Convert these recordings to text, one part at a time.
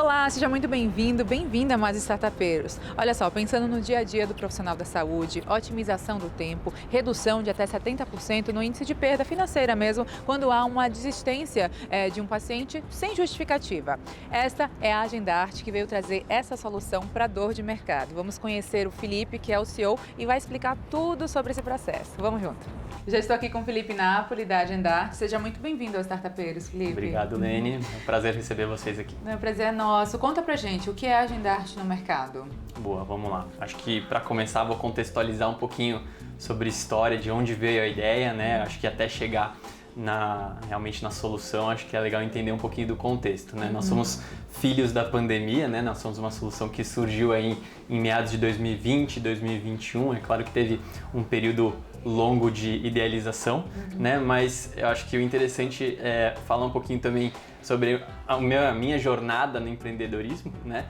Olá, seja muito bem-vindo, bem-vinda a mais startupeiros. Olha só, pensando no dia a dia do profissional da saúde, otimização do tempo, redução de até 70% no índice de perda financeira mesmo, quando há uma desistência de um paciente sem justificativa. Esta é a Agendarte que veio trazer essa solução para a dor de mercado. Vamos conhecer o Felipe, que é o CEO, e vai explicar tudo sobre esse processo. Vamos junto. Já estou aqui com o Felipe Napoli, da Agendarte. Seja muito bem-vindo aos Startupeiros, Felipe. Obrigado, Lene. É um prazer receber vocês aqui. O prazer é nosso. Conta pra gente, o que é a Agendarte no mercado? Boa, vamos lá. Acho que para começar vou contextualizar um pouquinho sobre a história, de onde veio a ideia, né? Acho que até chegar realmente na solução, acho que é legal entender um pouquinho do contexto, né? Nós somos filhos da pandemia, né? Nós somos uma solução que surgiu aí em meados de 2020, 2021. É claro que teve um período longo de idealização, né? Mas eu acho que o interessante é falar um pouquinho também sobre a minha jornada no empreendedorismo, né?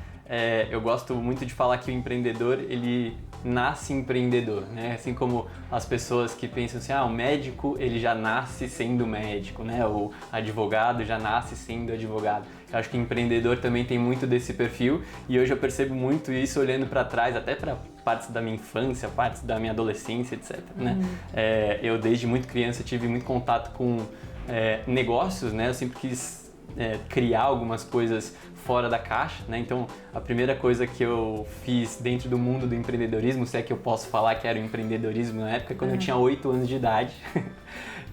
Eu gosto muito de falar que o empreendedor, ele nasce empreendedor, né? Assim como as pessoas que pensam assim, o médico, ele já nasce sendo médico, né? O advogado já nasce sendo advogado. Eu acho que empreendedor também tem muito desse perfil e hoje eu percebo muito isso olhando para trás, até para partes da minha infância, partes da minha adolescência, etc, né? Eu desde muito criança tive muito contato com negócios, né? Eu sempre quis criar algumas coisas fora da caixa, né? Então, a primeira coisa que eu fiz dentro do mundo do empreendedorismo, se é que eu posso falar que era o empreendedorismo na época, quando eu tinha 8 anos de idade,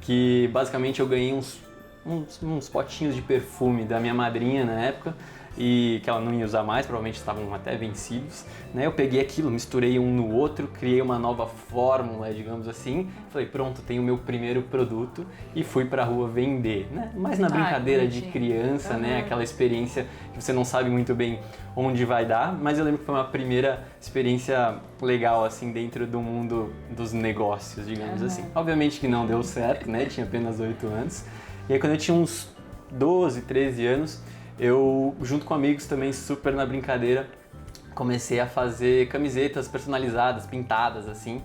que basicamente eu ganhei uns potinhos de perfume da minha madrinha na época, e que ela não ia usar mais, provavelmente estavam até vencidos, né? Eu peguei aquilo, misturei um no outro, criei uma nova fórmula, digamos assim, falei, pronto, tenho o meu primeiro produto e fui pra rua vender, né? Mas na brincadeira de criança, né? Aquela experiência que você não sabe muito bem onde vai dar, mas eu lembro que foi uma primeira experiência legal, assim, dentro do mundo dos negócios, digamos assim. Obviamente que não deu certo, né? Tinha apenas 8 anos. E aí quando eu tinha uns 12, 13 anos, eu, junto com amigos também, super na brincadeira, comecei a fazer camisetas personalizadas, pintadas, assim,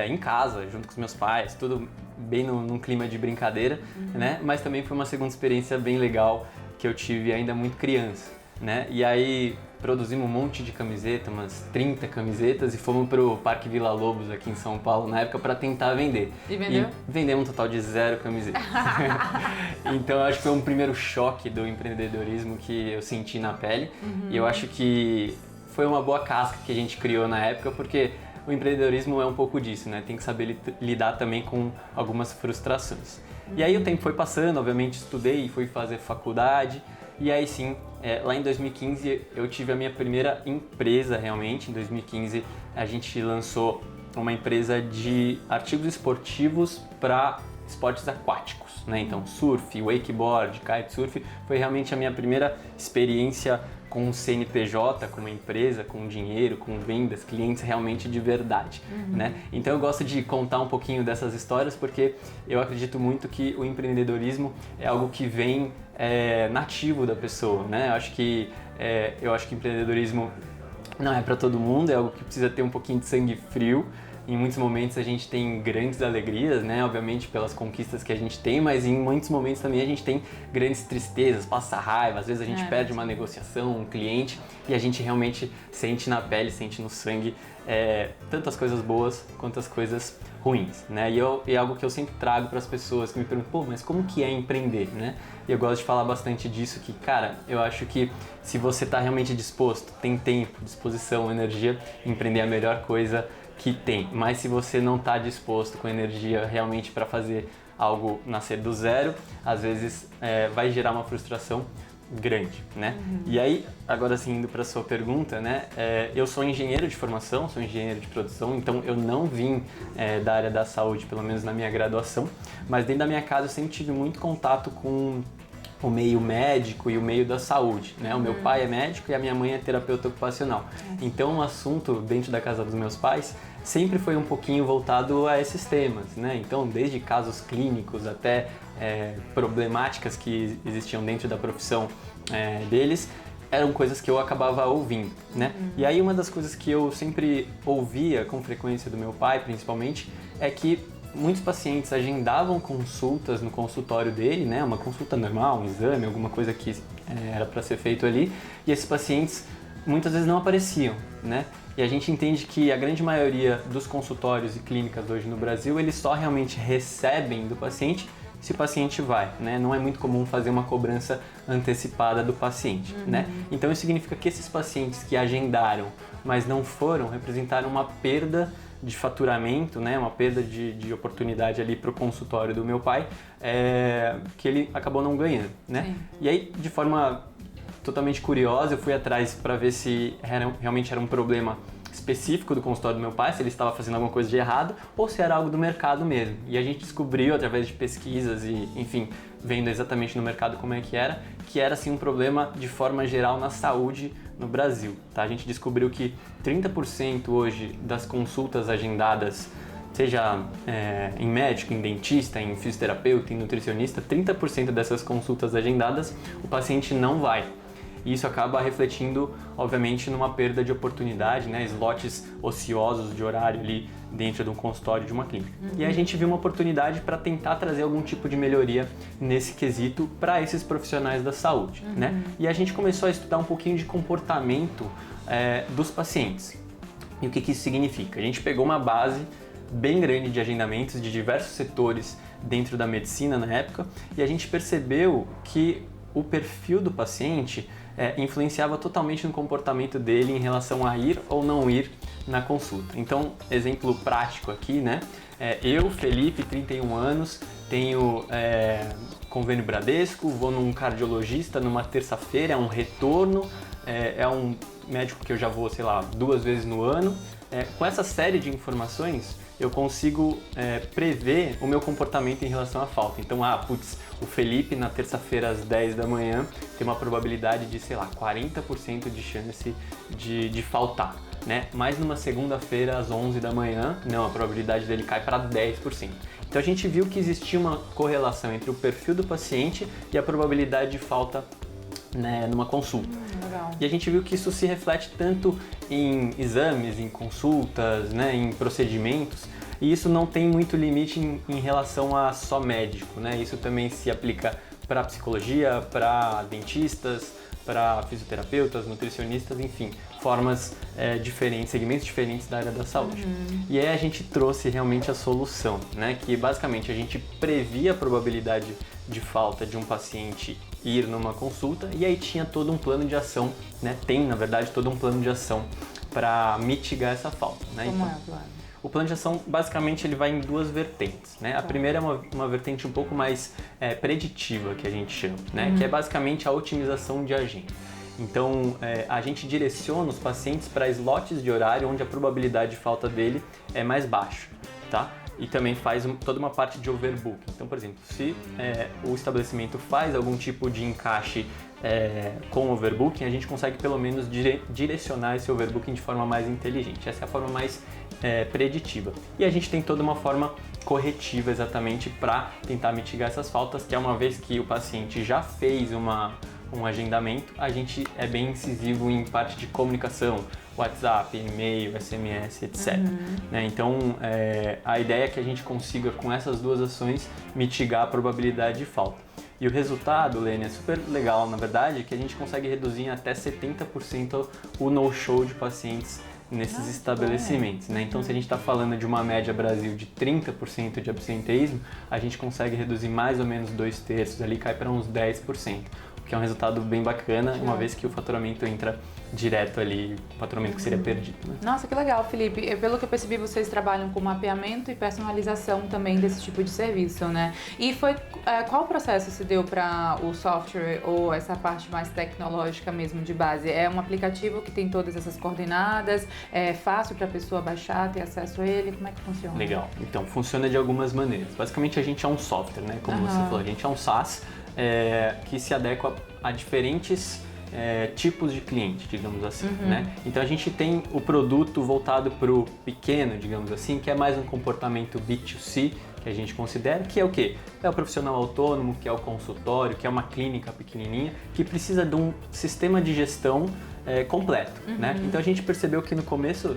em casa, junto com os meus pais, tudo bem num clima de brincadeira, né? Mas também foi uma segunda experiência bem legal que eu tive ainda muito criança, né? E aí produzimos um monte de camiseta, umas 30 camisetas, e fomos pro Parque Vila Lobos aqui em São Paulo na época para tentar vender. E vendeu? E vendemos um total de 0 camisetas. Então eu acho que foi um primeiro choque do empreendedorismo que eu senti na pele. E eu acho que foi uma boa casca que a gente criou na época, porque o empreendedorismo é um pouco disso, né? Tem que saber lidar também com algumas frustrações. E aí o tempo foi passando, obviamente estudei e fui fazer faculdade. E aí sim, lá em 2015 eu tive a minha primeira empresa realmente. Em 2015 a gente lançou uma empresa de artigos esportivos para esportes aquáticos, né? Então surf, wakeboard, kitesurf foi realmente a minha primeira experiência com um CNPJ, com uma empresa, com dinheiro, com vendas, clientes realmente de verdade, né? Então eu gosto de contar um pouquinho dessas histórias porque eu acredito muito que o empreendedorismo é algo que vem nativo da pessoa, né? Eu acho que empreendedorismo não é para todo mundo, é algo que precisa ter um pouquinho de sangue frio. Em muitos momentos a gente tem grandes alegrias, né? Obviamente pelas conquistas que a gente tem, mas em muitos momentos também a gente tem grandes tristezas, passa raiva, às vezes a gente perde uma negociação, um cliente, e a gente realmente sente na pele, sente no sangue tanto as coisas boas quanto as coisas ruins, né? E é algo que eu sempre trago para as pessoas que me perguntam, mas como que é empreender, né? E eu gosto de falar bastante disso, que, cara, eu acho que se você está realmente disposto, tem tempo, disposição, energia, empreender é a melhor coisa que tem. Mas se você não está disposto com energia realmente para fazer algo nascer do zero, às vezes vai gerar uma frustração grande, né? E aí, agora sim, indo para a sua pergunta, né? Eu sou engenheiro de formação, sou engenheiro de produção, então eu não vim da área da saúde, pelo menos na minha graduação, mas dentro da minha casa eu sempre tive muito contato com o meio médico e o meio da saúde, né? O meu pai é médico e a minha mãe é terapeuta ocupacional. Então o assunto dentro da casa dos meus pais sempre foi um pouquinho voltado a esses temas, né? Então desde casos clínicos até problemáticas que existiam dentro da profissão deles, eram coisas que eu acabava ouvindo, né? E aí uma das coisas que eu sempre ouvia com frequência do meu pai, principalmente, é que muitos pacientes agendavam consultas no consultório dele, né? Uma consulta normal, um exame, alguma coisa que era para ser feito ali, e esses pacientes muitas vezes não apareciam, né? E a gente entende que a grande maioria dos consultórios e clínicas hoje no Brasil, eles só realmente recebem do paciente se o paciente vai, né? Não é muito comum fazer uma cobrança antecipada do paciente, né? Então isso significa que esses pacientes que agendaram, mas não foram, representaram uma perda de faturamento, né? Uma perda de oportunidade ali para o consultório do meu pai, que ele acabou não ganhando, né? Sim. E aí, de forma totalmente curiosa, eu fui atrás para ver se realmente era um problema específico do consultório do meu pai, se ele estava fazendo alguma coisa de errado ou se era algo do mercado mesmo. E a gente descobriu através de pesquisas e, enfim, vendo exatamente no mercado como é que era assim um problema de forma geral na saúde no Brasil, tá? A gente descobriu que 30% hoje das consultas agendadas, seja em médico, em dentista, em fisioterapeuta, em nutricionista, 30% dessas consultas agendadas o paciente não vai. E isso acaba refletindo, obviamente, numa perda de oportunidade, né? Slots ociosos de horário ali dentro de um consultório de uma clínica. E aí a gente viu uma oportunidade para tentar trazer algum tipo de melhoria nesse quesito para esses profissionais da saúde, né? E a gente começou a estudar um pouquinho de comportamento dos pacientes. E o que isso significa? A gente pegou uma base bem grande de agendamentos de diversos setores dentro da medicina na época e a gente percebeu que o perfil do paciente influenciava totalmente no comportamento dele em relação a ir ou não ir na consulta. Então, exemplo prático aqui, né? Eu, Felipe, 31 anos, tenho convênio Bradesco, vou num cardiologista numa terça-feira, é um retorno, é um médico que eu já vou, sei lá, 2 vezes no ano. Com essa série de informações, eu consigo prever o meu comportamento em relação à falta. Então, o Felipe na terça-feira às 10 da manhã tem uma probabilidade de, sei lá, 40% de chance de faltar, né? Mas numa segunda-feira às 11 da manhã, não, a probabilidade dele cai para 10%. Então a gente viu que existia uma correlação entre o perfil do paciente e a probabilidade de falta, né, numa consulta. Legal. E a gente viu que isso se reflete tanto em exames, em consultas, né, em procedimentos, e isso não tem muito limite em relação a só médico, né? Isso também se aplica para psicologia, para dentistas, para fisioterapeutas, nutricionistas, enfim, formas diferentes, segmentos diferentes da área da saúde. E aí a gente trouxe realmente a solução, né? Que basicamente a gente previa a probabilidade de falta de um paciente ir numa consulta e aí tinha todo um plano de ação, né? Tem, na verdade, todo um plano de ação para mitigar essa falta, né? Como Então, é o plano? o plano de ação, basicamente, ele vai em 2 vertentes, né? A primeira é uma vertente um pouco mais preditiva, que a gente chama, né? Que é basicamente a otimização de agenda. Então, a gente direciona os pacientes para slots de horário onde a probabilidade de falta dele é mais baixa, tá? E também faz toda uma parte de overbook. Então, por exemplo, se o estabelecimento faz algum tipo de encaixe com overbooking, a gente consegue pelo menos direcionar esse overbooking de forma mais inteligente. Essa é a forma mais preditiva. E a gente tem toda uma forma corretiva exatamente para tentar mitigar essas faltas, que é uma vez que o paciente já fez um agendamento, a gente é bem incisivo em parte de comunicação, WhatsApp, e-mail, SMS, etc. Né? Então, a ideia é que a gente consiga, com essas 2 ações, mitigar a probabilidade de falta. E o resultado, Lene, é super legal, na verdade, que a gente consegue reduzir em até 70% o no-show de pacientes nesses estabelecimentos, né? Então, se a gente está falando de uma média Brasil de 30% de absenteísmo, a gente consegue reduzir mais ou menos 2/3, ali cai para uns 10%, o que é um resultado bem bacana, uma vez que o faturamento entra direto ali, o faturamento que seria perdido, né? Nossa, que legal, Felipe. Pelo que eu percebi, vocês trabalham com mapeamento e personalização também desse tipo de serviço, né? E qual processo se deu para o software ou essa parte mais tecnológica mesmo de base? É um aplicativo que tem todas essas coordenadas? É fácil para a pessoa baixar, ter acesso a ele? Como é que funciona? Legal. Então, funciona de algumas maneiras. Basicamente, a gente é um software, né? Como você falou, a gente é um SaaS que se adequa a diferentes tipos de cliente, digamos assim, né? Então a gente tem o produto voltado para o pequeno, digamos assim, que é mais um comportamento B2C, que a gente considera, que é o quê? É o profissional autônomo, que é o consultório, que é uma clínica pequenininha, que precisa de um sistema de gestão completo, né? Então a gente percebeu que no começo,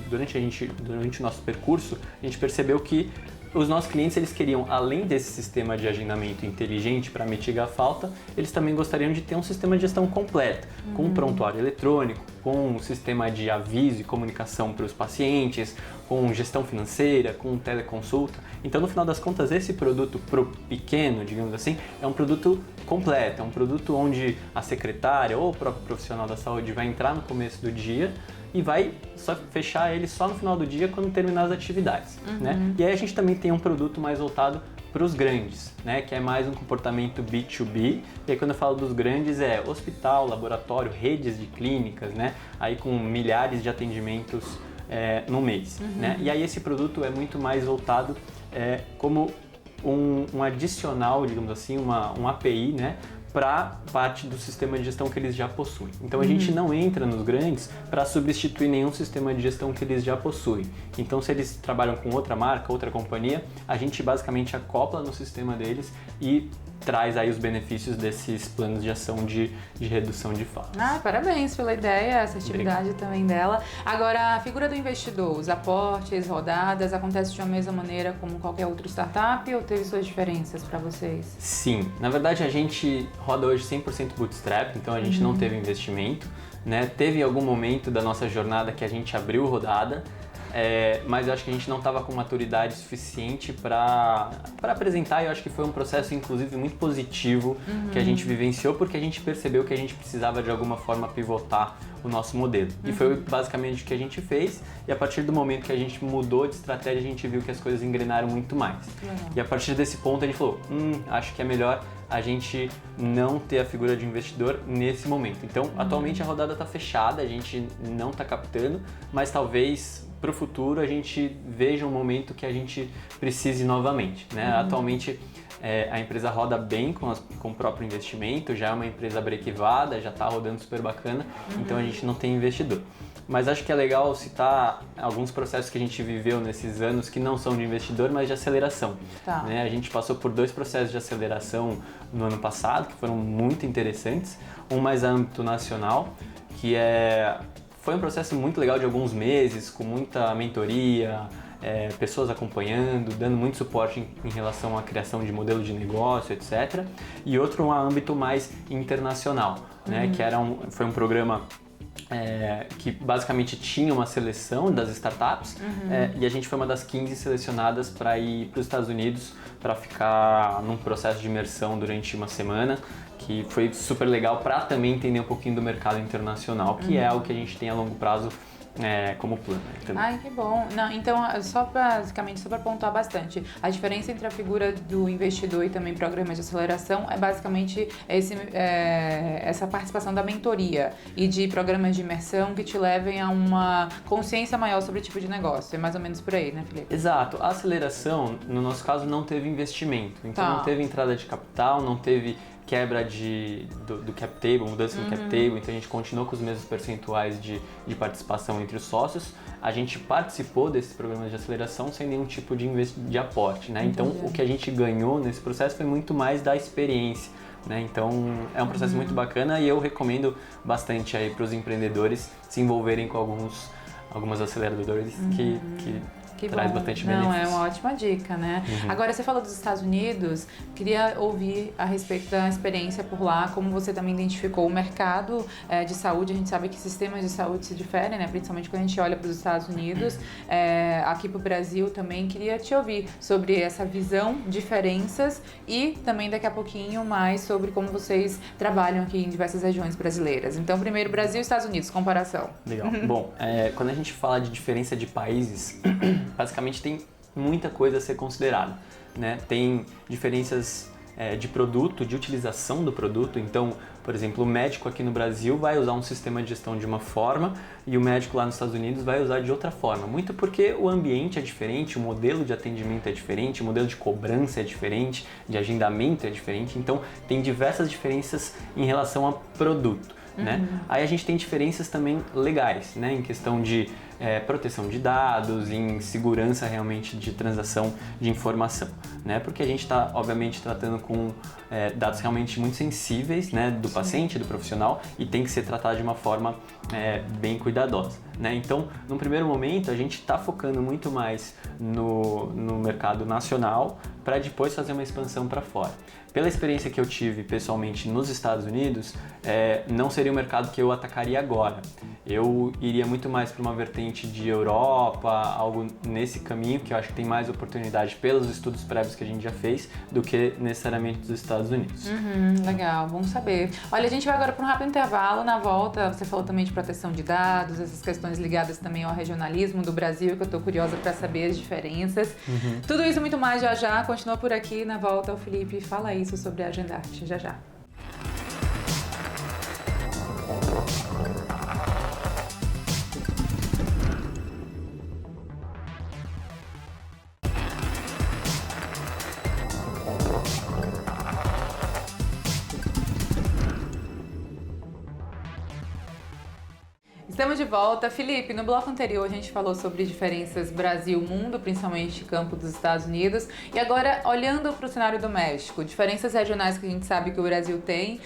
durante o nosso percurso, a gente percebeu que os nossos clientes, eles queriam, além desse sistema de agendamento inteligente para mitigar a falta, eles também gostariam de ter um sistema de gestão completo, com um prontuário eletrônico, com um sistema de aviso e comunicação para os pacientes, com gestão financeira, com teleconsulta. Então, no final das contas, esse produto pro pequeno, digamos assim, é um produto completo, é um produto onde a secretária ou o próprio profissional da saúde vai entrar no começo do dia e vai só fechar ele só no final do dia quando terminar as atividades, né? E aí a gente também tem um produto mais voltado para os grandes, né? Que é mais um comportamento B2B. E aí quando eu falo dos grandes é hospital, laboratório, redes de clínicas, né? Aí com milhares de atendimentos no mês, né? E aí esse produto é muito mais voltado como um adicional, digamos assim, um API, né? Para parte do sistema de gestão que eles já possuem. Então a gente não entra nos grandes para substituir nenhum sistema de gestão que eles já possuem. Então se eles trabalham com outra marca, outra companhia, a gente basicamente acopla no sistema deles e traz aí os benefícios desses planos de ação de redução de faltas. Parabéns pela ideia, essa atividade também dela. Agora, a figura do investidor, os aportes, rodadas, acontece de uma mesma maneira como qualquer outra startup ou teve suas diferenças para vocês? Sim, na verdade a gente roda hoje 100% bootstrap, então a gente não teve investimento, né? Teve algum momento da nossa jornada que a gente abriu rodada, mas eu acho que a gente não estava com maturidade suficiente para apresentar, e eu acho que foi um processo, inclusive, muito positivo que a gente vivenciou, porque a gente percebeu que a gente precisava, de alguma forma, pivotar o nosso modelo. E foi basicamente o que a gente fez, e a partir do momento que a gente mudou de estratégia, a gente viu que as coisas engrenaram muito mais. E a partir desse ponto, a gente falou, acho que é melhor a gente não ter a figura de investidor nesse momento. Então, atualmente a rodada está fechada, a gente não está captando, mas talvez para o futuro a gente veja um momento que a gente precise novamente, né? Atualmente a empresa roda bem com o próprio investimento, já é uma empresa brequivada, já está rodando super bacana, então a gente não tem investidor. Mas acho que é legal citar alguns processos que a gente viveu nesses anos que não são de investidor, mas de aceleração. Né? A gente passou por 2 processos de aceleração no ano passado, que foram muito interessantes. Um mais a âmbito nacional, que foi um processo muito legal de alguns meses, com muita mentoria, pessoas acompanhando, dando muito suporte em relação à criação de modelo de negócio, etc. E outro um âmbito mais internacional, né? Que foi um programa que basicamente tinha uma seleção das startups e a gente foi uma das 15 selecionadas para ir para os Estados Unidos para ficar num processo de imersão durante uma semana, que foi super legal para também entender um pouquinho do mercado internacional, que é algo que a gente tem a longo prazo como plano. Ai, que bom. Não, então, basicamente, só para pontuar bastante, a diferença entre a figura do investidor e também programas de aceleração é basicamente essa participação da mentoria e de programas de imersão que te levem a uma consciência maior sobre o tipo de negócio. É mais ou menos por aí, né, Felipe? Exato. A aceleração, no nosso caso, não teve investimento. Então, não teve entrada de capital, não teve quebra do cap table, mudança no cap table, então a gente continuou com os mesmos percentuais de participação entre os sócios. A gente participou desses programas de aceleração sem nenhum tipo de aporte, né? Então o que a gente ganhou nesse processo foi muito mais da experiência, né? Então é um processo muito bacana e eu recomendo bastante aí para os empreendedores se envolverem com algumas aceleradoras que traz bastante benefício. Não, é uma ótima dica, né? Agora, você falou dos Estados Unidos, queria ouvir a respeito da experiência por lá, como você também identificou o mercado de saúde. A gente sabe que sistemas de saúde se diferem, né? Principalmente quando a gente olha para os Estados Unidos. Aqui para o Brasil também, queria te ouvir sobre essa visão, diferenças e também daqui a pouquinho mais sobre como vocês trabalham aqui em diversas regiões brasileiras. Então, primeiro, Brasil e Estados Unidos, comparação. Legal. Bom, quando a gente fala de diferença de países, basicamente tem muita coisa a ser considerada, né? Tem diferenças de produto, de utilização do produto. Então, por exemplo, o médico aqui no Brasil vai usar um sistema de gestão de uma forma e o médico lá nos Estados Unidos vai usar de outra forma. Muito porque o ambiente é diferente, o modelo de atendimento é diferente, o modelo de cobrança é diferente, de agendamento é diferente. Então, tem diversas diferenças em relação a produto, né? Aí a gente tem diferenças também legais, né? Em questão de proteção de dados, em segurança realmente de transação de informação, né? Porque a gente está, obviamente, tratando com dados realmente muito sensíveis, né? Do paciente, do profissional, e tem que ser tratado de uma forma bem cuidadosa, né? Então, num primeiro momento, a gente está focando muito mais no mercado nacional para depois fazer uma expansão para fora. Pela experiência que eu tive pessoalmente nos Estados Unidos, não seria um mercado que eu atacaria agora. Eu iria muito mais para uma vertente de Europa, algo nesse caminho, que eu acho que tem mais oportunidade pelos estudos prévios que a gente já fez, do que necessariamente dos Estados Unidos. Legal, bom saber. Olha, a gente vai agora para um rápido intervalo. Na volta, você falou também de proteção de dados, essas questões ligadas também ao regionalismo do Brasil, que eu estou curiosa para saber as diferenças. Tudo isso e muito mais já já. Continua por aqui. Na volta, o Felipe fala isso sobre a Agendarte. Já já. Estamos de volta. Felipe, no bloco anterior a gente falou sobre diferenças Brasil-mundo, principalmente campo dos Estados Unidos. E agora, olhando para o cenário do México, diferenças regionais que a gente sabe que o Brasil tem,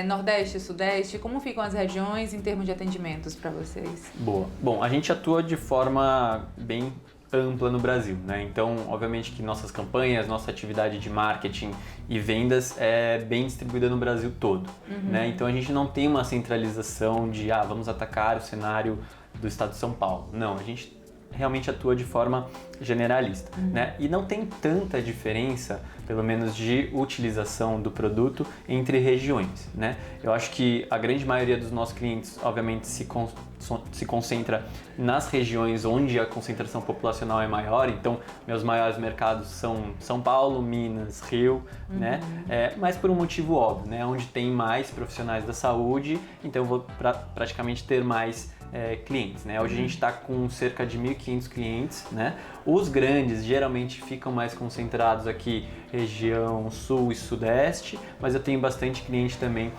Nordeste, Sudeste, como ficam as regiões em termos de atendimentos para vocês? Boa. Bom, a gente atua de forma bem ampla no Brasil, né? Então, obviamente que nossas campanhas, nossa atividade de marketing e vendas é bem distribuída no Brasil todo, né? Então, a gente não tem uma centralização de, vamos atacar o cenário do estado de São Paulo. Não, a gente realmente atua de forma generalista, né? E não tem tanta diferença, pelo menos de utilização do produto entre regiões, né? Eu acho que a grande maioria dos nossos clientes, obviamente, se concentra nas regiões onde a concentração populacional é maior. Então, meus maiores mercados são São Paulo, Minas, Rio, né? Mas por um motivo óbvio, né? Onde tem mais profissionais da saúde, então eu vou praticamente ter mais clientes, né? Hoje a gente está com cerca de 1.500 clientes, né? Os grandes geralmente ficam mais concentrados aqui, região sul e sudeste, mas eu tenho bastante cliente também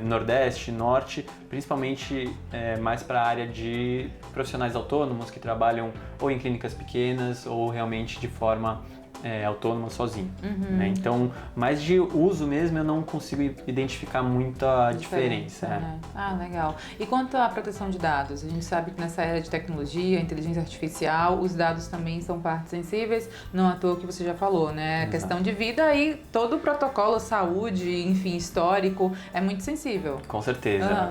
nordeste, norte, principalmente mais para a área de profissionais autônomos que trabalham ou em clínicas pequenas ou realmente de forma autônoma sozinho, né? Então, mais de uso mesmo eu não consigo identificar muita diferença. Né? Legal. E quanto à proteção de dados? A gente sabe que nessa era de tecnologia, inteligência artificial, os dados também são partes sensíveis, não à toa que você já falou, né? A questão de vida e todo o protocolo, saúde, enfim, histórico, é muito sensível. Com certeza,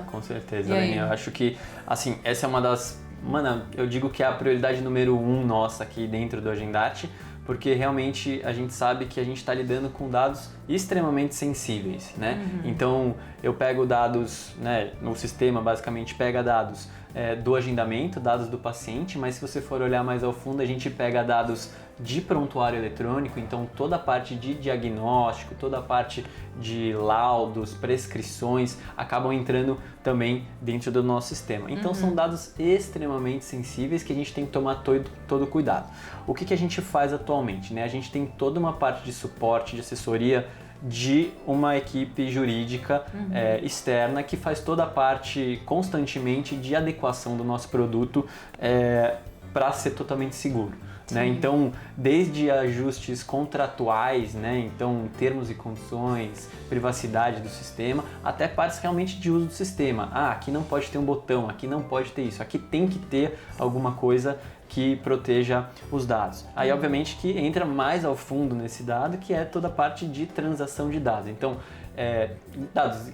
Aline. Eu acho que, assim, essa é uma das... eu digo que é a prioridade número 1 nossa aqui dentro do Agendarte, porque realmente a gente sabe que a gente está lidando com dados extremamente sensíveis, né? Então, eu pego dados, né, no sistema basicamente pega dados do agendamento, dados do paciente, mas se você for olhar mais ao fundo, a gente pega dados de prontuário eletrônico, então toda a parte de diagnóstico, toda a parte de laudos, prescrições, acabam entrando também dentro do nosso sistema. Então são dados extremamente sensíveis que a gente tem que tomar todo cuidado. O que a gente faz atualmente, né? A gente tem toda uma parte de suporte, de assessoria de uma equipe jurídica externa que faz toda a parte constantemente de adequação do nosso produto para ser totalmente seguro. Né? Então, desde ajustes contratuais, né? Então, termos e condições, privacidade do sistema, até partes realmente de uso do sistema. Aqui não pode ter um botão, aqui não pode ter isso, aqui tem que ter alguma coisa que proteja os dados. Aí, obviamente, que entra mais ao fundo nesse dado, que é toda a parte de transação de dados. Então, dados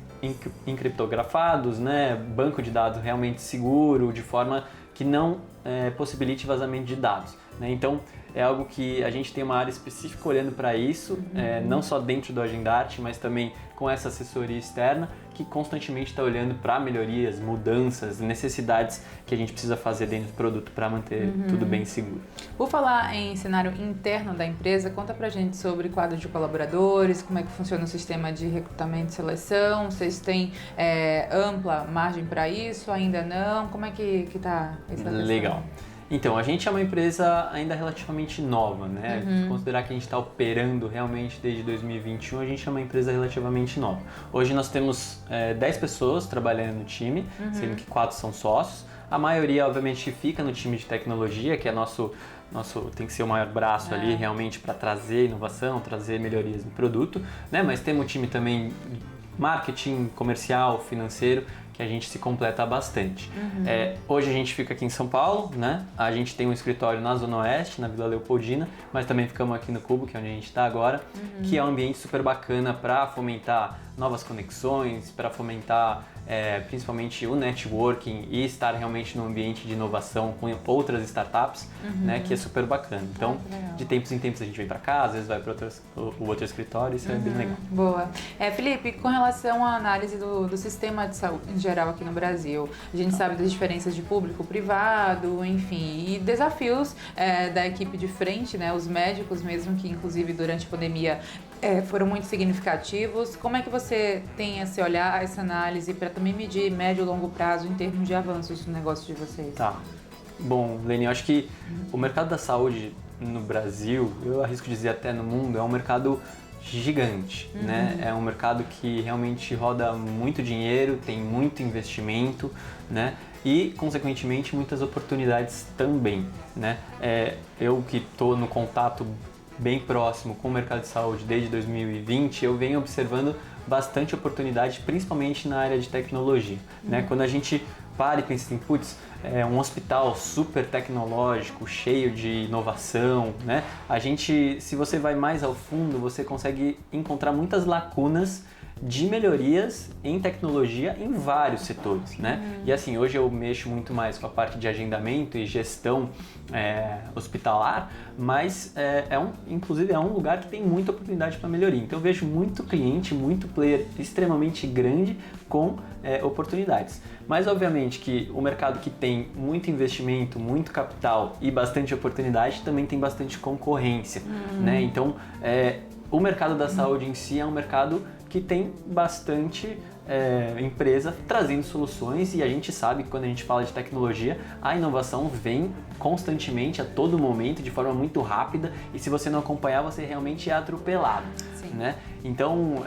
encriptografados, né? Banco de dados realmente seguro, de forma que não possibilite vazamento de dados, né? Então, é algo que a gente tem uma área específica olhando para isso, não só dentro do Agendarte, mas também com essa assessoria externa, que constantemente está olhando para melhorias, mudanças, necessidades que a gente precisa fazer dentro do produto para manter tudo bem seguro. Por falar em cenário interno da empresa, conta pra gente sobre quadro de colaboradores, como é que funciona o sistema de recrutamento e seleção, vocês têm ampla margem para isso, ainda não? Como é que está essa questão? Legal. Então, a gente é uma empresa ainda relativamente nova, né? Se considerar que a gente está operando realmente desde 2021, a gente é uma empresa relativamente nova. Hoje nós temos 10 pessoas trabalhando no time, sendo que 4 são sócios. A maioria, obviamente, fica no time de tecnologia, que é nosso tem que ser o maior braço ali realmente para trazer inovação, trazer melhorias no produto, né? Mas temos um time também marketing, comercial, financeiro, que a gente se completa bastante. Hoje a gente fica aqui em São Paulo, né? A gente tem um escritório na Zona Oeste, na Vila Leopoldina, mas também ficamos aqui no Cubo, que é onde a gente está agora, que é um ambiente super bacana para fomentar novas conexões, para fomentar principalmente o networking e estar realmente num ambiente de inovação com outras startups, né, que é super bacana. Então, de tempos em tempos a gente vem para cá, às vezes vai para o outro escritório, isso é bem legal. Boa. Felipe, com relação à análise do sistema de saúde em geral aqui no Brasil, a gente sabe das diferenças de público-privado, enfim, e desafios da equipe de frente, né, os médicos mesmo, que inclusive durante a pandemia foram muito significativos. Como é que você tem esse olhar, essa análise para também medir médio e longo prazo em termos de avanços no negócio de vocês? Tá. Bom, Leni, eu acho que o mercado da saúde no Brasil, eu arrisco dizer até no mundo, é um mercado gigante, né? É um mercado que realmente roda muito dinheiro, tem muito investimento, né? E, consequentemente, muitas oportunidades também, né? Eu que estou no contato bem próximo com o mercado de saúde desde 2020, eu venho observando bastante oportunidade, principalmente na área de tecnologia, né? Quando a gente para e pensa em, putz, um hospital super tecnológico, cheio de inovação, né? A gente, se você vai mais ao fundo, você consegue encontrar muitas lacunas de melhorias em tecnologia em vários setores, né? E assim, hoje eu mexo muito mais com a parte de agendamento e gestão hospitalar, mas inclusive é um lugar que tem muita oportunidade para melhoria. Então eu vejo muito cliente, muito player extremamente grande com oportunidades. Mas obviamente que o mercado que tem muito investimento, muito capital e bastante oportunidade também tem bastante concorrência, né? Então o mercado da saúde em si é um mercado que tem bastante empresa trazendo soluções, e a gente sabe que quando a gente fala de tecnologia, a inovação vem constantemente, a todo momento, de forma muito rápida, e se você não acompanhar, você realmente é atropelado. Né? Então,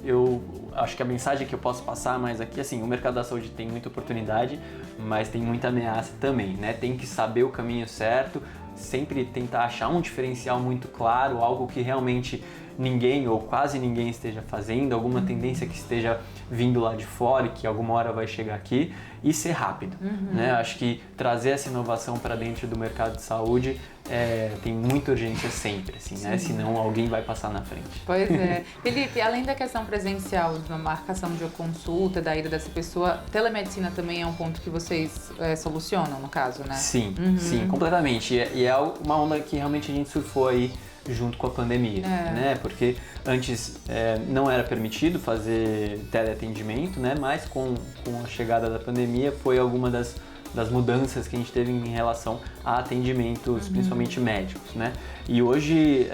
eu acho que a mensagem que eu posso passar mais aqui, assim, o mercado da saúde tem muita oportunidade, mas tem muita ameaça também, né? Tem que saber o caminho certo, sempre tentar achar um diferencial muito claro, algo que realmente ninguém ou quase ninguém esteja fazendo, alguma tendência que esteja vindo lá de fora e que alguma hora vai chegar aqui, e ser rápido, né? Acho que trazer essa inovação para dentro do mercado de saúde tem muita urgência sempre, assim, né? Senão alguém vai passar na frente. Pois é. Felipe, além da questão presencial, da marcação de uma consulta, da ida dessa pessoa, telemedicina também é um ponto que vocês solucionam, no caso, né? Sim, sim, completamente. E é uma onda que realmente a gente surfou aí junto com a pandemia, né? Porque antes não era permitido fazer teleatendimento, né? Mas com a chegada da pandemia foi alguma das mudanças que a gente teve em relação a atendimentos, principalmente médicos, né? E hoje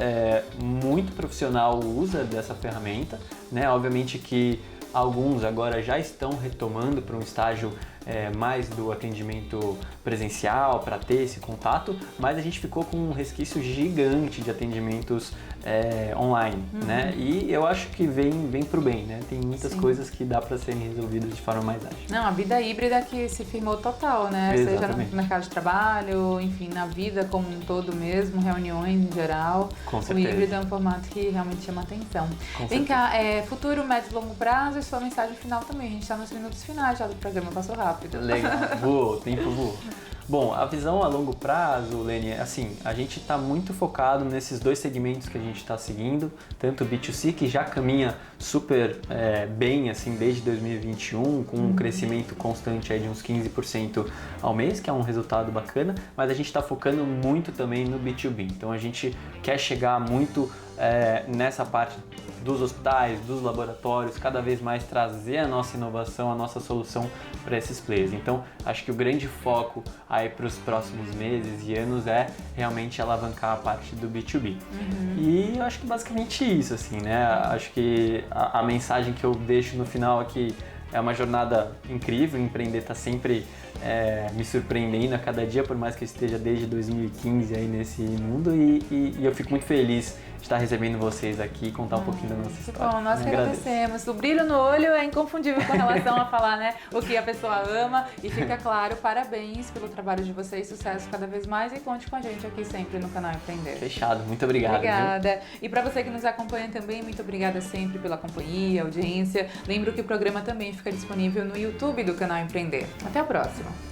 muito profissional usa dessa ferramenta, né? Obviamente que alguns agora já estão retomando para um estágio mais do atendimento presencial, para ter esse contato, mas a gente ficou com um resquício gigante de atendimentos online, né? E eu acho que vem pro bem, né? Tem muitas coisas que dá para serem resolvidas de forma mais ágil. Não, a vida híbrida que se firmou total, né? Exatamente. Seja no mercado de trabalho, enfim, na vida como um todo mesmo, reuniões em geral. Com certeza. O híbrido é um formato que realmente chama atenção. Com Vem certeza. cá, futuro, médio e longo prazo e sua mensagem final também. A gente está nos minutos finais já do programa, passou rápido. Legal, voou, o tempo voou. Bom, a visão a longo prazo, Leni, assim, a gente está muito focado nesses dois segmentos que a gente está seguindo, tanto o B2C, que já caminha super bem, assim, desde 2021, com um crescimento constante aí de uns 15% ao mês, que é um resultado bacana, mas a gente está focando muito também no B2B. Então a gente quer chegar muito nessa parte dos hospitais, dos laboratórios, cada vez mais trazer a nossa inovação, a nossa solução para esses players. Então, acho que o grande foco aí para os próximos meses e anos é realmente alavancar a parte do B2B. E eu acho que basicamente isso, assim, né? Acho que a mensagem que eu deixo no final aqui é uma jornada incrível, empreender está sempre me surpreendendo a cada dia, por mais que eu esteja desde 2015 aí nesse mundo, e eu fico muito feliz estar recebendo vocês aqui e contar um pouquinho da nossa história. Bom, nós que agradecemos. O brilho no olho é inconfundível com relação a falar, né, o que a pessoa ama. E fica claro, parabéns pelo trabalho de vocês, sucesso cada vez mais e conte com a gente aqui sempre no canal Empreender. Fechado, muito obrigado. Obrigada. Viu? E para você que nos acompanha também, muito obrigada sempre pela companhia, audiência. Lembro que o programa também fica disponível no YouTube do canal Empreender. Até a próxima.